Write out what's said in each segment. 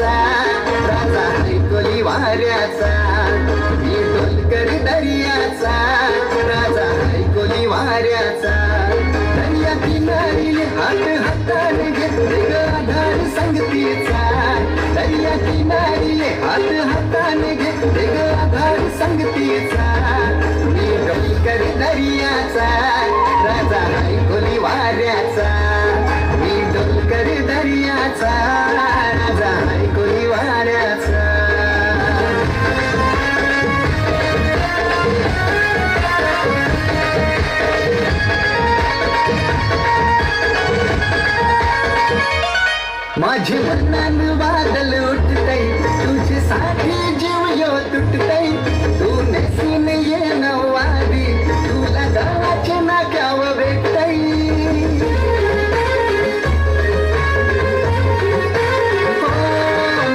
वाऱ्याचा, राजा ऐकोली वाऱ्याचा, मी डोलकर दर्याचा, राजा ऐकोली वाऱ्याचा. दर्या किनारीले हात हाताने घेतले ग आधार संगतीचा, दर्या किनारीले हात हाताने घेतले ग आधार संगतीचा. मी डोलकर दर्याचा, राजा ऐकोली वाऱ्याचा, मी डोलकर दर्याचा, राजा ऐकोली वाऱ्याचा. माझे मनान बादल उठतय, तुझ्यासाठी जीव यो तुटतय. तू नेसून ये नवारी, तुला गावाचे नाक्यावर भेटतय.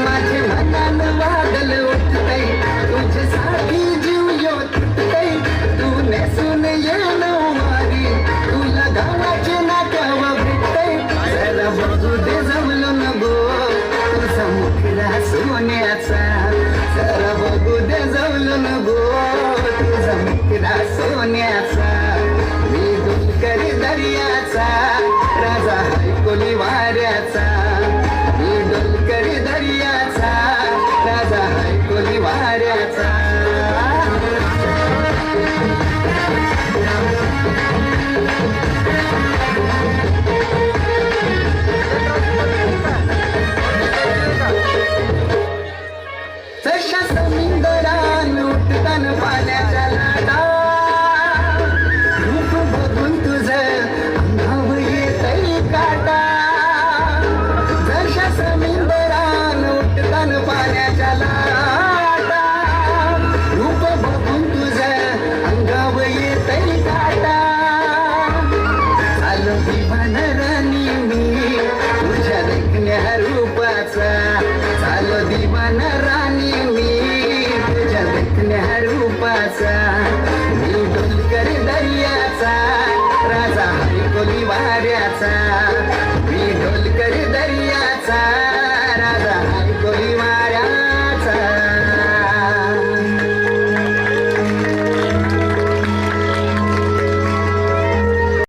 माझे मनान बादल उठतय, तुझ्यासाठी जीव यो तुटतय. तू नेसून ये नवारी, तुला गावाचे नाक्यावर भेटतय. जरा बघू दे जमलं नको तुझा मुखडा सोन्याचा, जरा बघू दे जमलं नको तुझा मुखडा सोन्याचा. मी डोलकर दर्याचा, राजा ऐकोली वाऱ्याचा, मी डोलकर दर्याचा, राजा ऐकोली वाऱ्याचा. जशा समुद्रान उठतान पाण्याच्या लाटा, रूप बघून तुझं अंगावर येतय काटा. जशा समुद्रान उठतान पाण्याच्या लाटा,